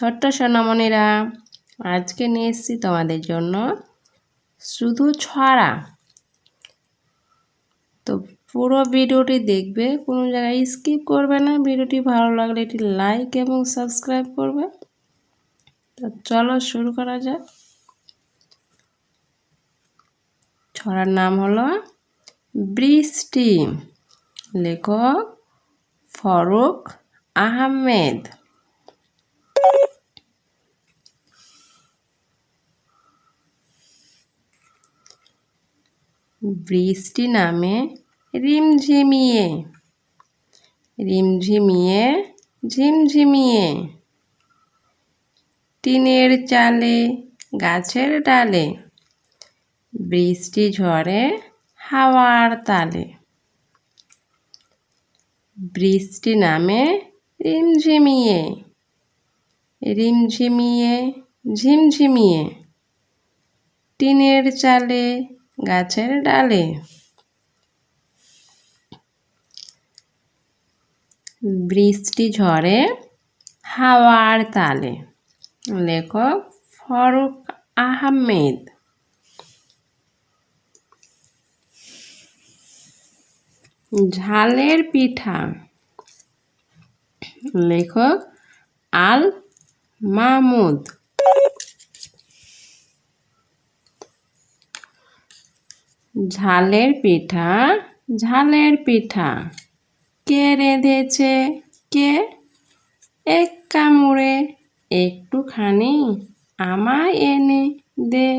ছোট্ট সোনামণিরা, আজকে নিয়ে এসেছি তোমাদের জন্য শুধু ছড়া। তো পুরো ভিডিওটি দেখবে, কোনো জায়গায় স্কিপ করবে না। ভিডিওটি ভালো লাগলে এটি লাইক এবং সাবস্ক্রাইব করবে। তো চলো শুরু করা যাক। ছড়ার নাম হলো বৃষ্টি। লেখক ফারুক আহমেদ। বৃষ্টি নামে রিমঝিমিয়ে, রিমঝিমিয়ে ঝিমঝিমিয়ে, টিনের চালে গাছের ডালে, বৃষ্টি ঝরে হাওয়ার তালে। বৃষ্টি নামে রিমঝিমিয়ে, রিমঝিমিয়ে ঝিমঝিমিয়ে, টিনের চালে গাছের ডালে, বৃষ্টি ঝরে হাওয়ার তালে। লেখক ফারুক আহমেদ। ঝালের পিঠা। লেখক আল মাহমুদ। ঝালের পিঠা, ঝালের পিঠা, কে রেঁধেছে কে? এক কামড়ে একটুখানি আমায় এনে দে।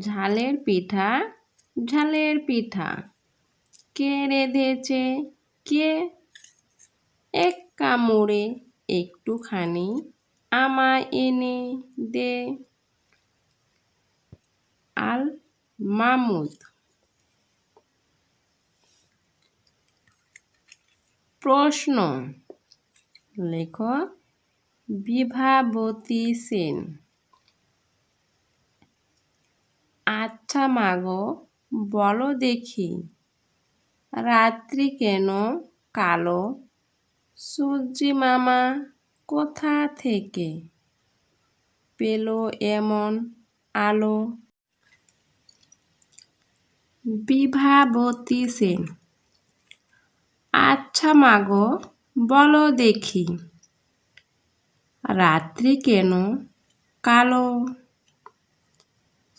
ঝালের পিঠা, ঝালের পিঠা, কে রেঁধেছে কে? এক কামড়ে একটুখানি আমায় এনে দে। আল মাহমুদ। প্রশ্ন। লেখক বিভাবতী সেন। আচ্ছা মাগো বলো দেখি, রাত্রি কেন কালো? সূর্যি মামা কোথা থেকে পেল এমন আলো? বিভাবতী সেন। আচ্ছা মাগো বলো দেখি, রাত্রি কেন কালো?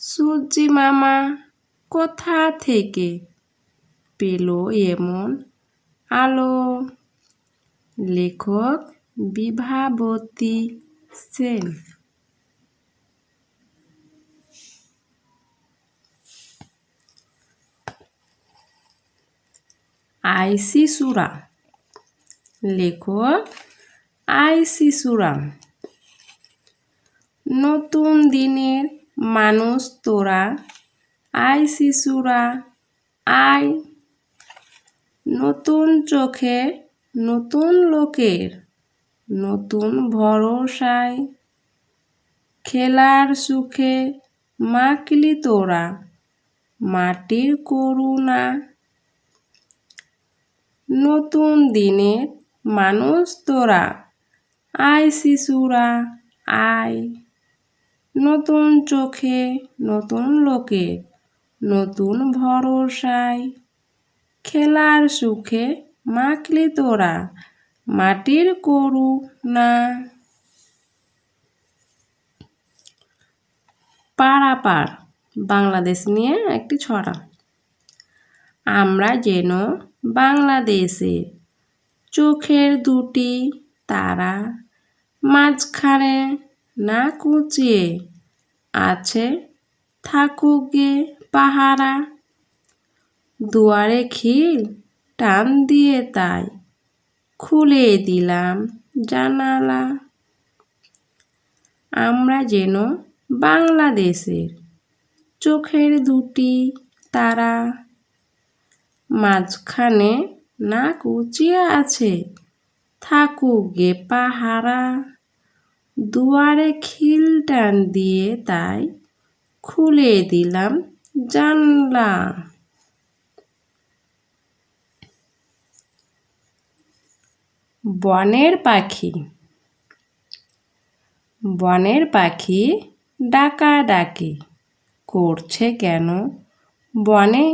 সূর্যি মামা কোথা থেকে পেল এমন আলো? লেখক বিভাবতী সেন। আইসি সূরা। লেখক আইসি সূরা। নতুন দিনের মানুষ তোরা, আইসি সূরা আয়। নতুন চোখে নতুন লোকের নতুন ভরসায়, খেলার সুখে মাখলি তোরা মাটির করুণা। নতুন দিনের মানুষ তোরা, আইসি সূরা আয়। নতুন চোখে নতুন লোকের নতুন ভরসায়, খেলার সুখে মাখলি তোরা মাটির করুণা। পারাপার বাংলাদেশ নিয়ে একটি ছড়া। আমরা যেন বাংলাদেশে চোখের দুটি তারা, মাঝখানে না কুচিয়ে আছে থাকুক গে পাহারা। দুয়ারে খিল টান দিয়ে তাই খুলে দিলাম জানালা। আমরা যেন বাংলাদেশের চোখের দুটি তারা, মাঝখানে না কুচিয়ে আছে থাকুক গে পাহারা। দুয়ারে খিল টান দিয়ে তাই খুলে দিলাম জানলা। বনের পাখি। বনের পাখি ডাকাডাকি করছে কেন বনে?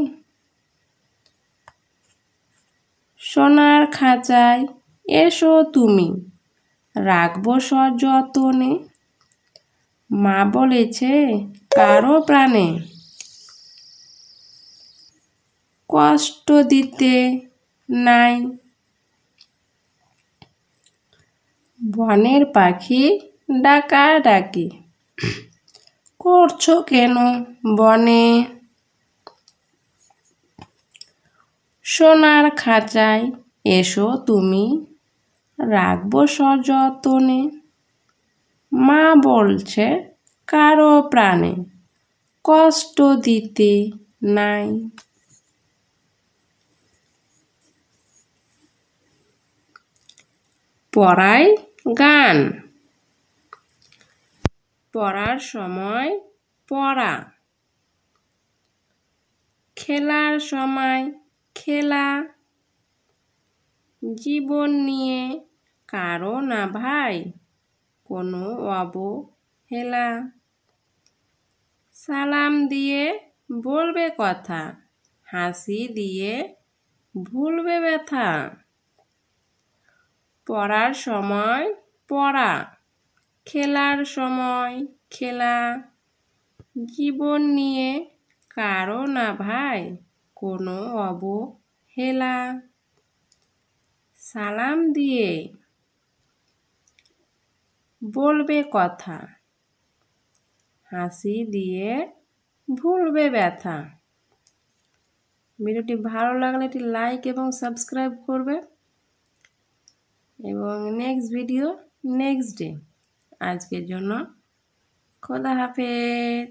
সোনার খাঁচায় এসো তুমি, রাখবো সযতনে। মা বলেছে কারো প্রাণে কষ্ট দিতে নাই। বনের পাখি ডাকাডাকি করছো কেন বনে? সোনার খাঁচায় এসো তুমি, রাখবো সযতনে। মা বলছে কারো প্রাণে কষ্ট দিতে নাই। পড়ায় গান। পড়ার সময় পড়া, খেলার সময় খেলা। জীবন নিয়ে কারো না ভাই কোনো অবহেলা। সালাম দিয়ে বলবে কথা, হাসি দিয়ে ভুলবে ব্যথা। পড়ার সময় পড়া, খেলার সময় খেলা। জীবন নিয়ে কারো না ভাই কোনো অবহেলা। সালাম দিয়ে বলবে কথা, হাসি দিয়ে ভুলবে ব্যথা। ভিডিওটি ভালো লাগলে একটি লাইক এবং সাবস্ক্রাইব করবে এবং নেক্সট ভিডিও নেক্সট ডে। আজকের জন্য খোদা হাফেজ।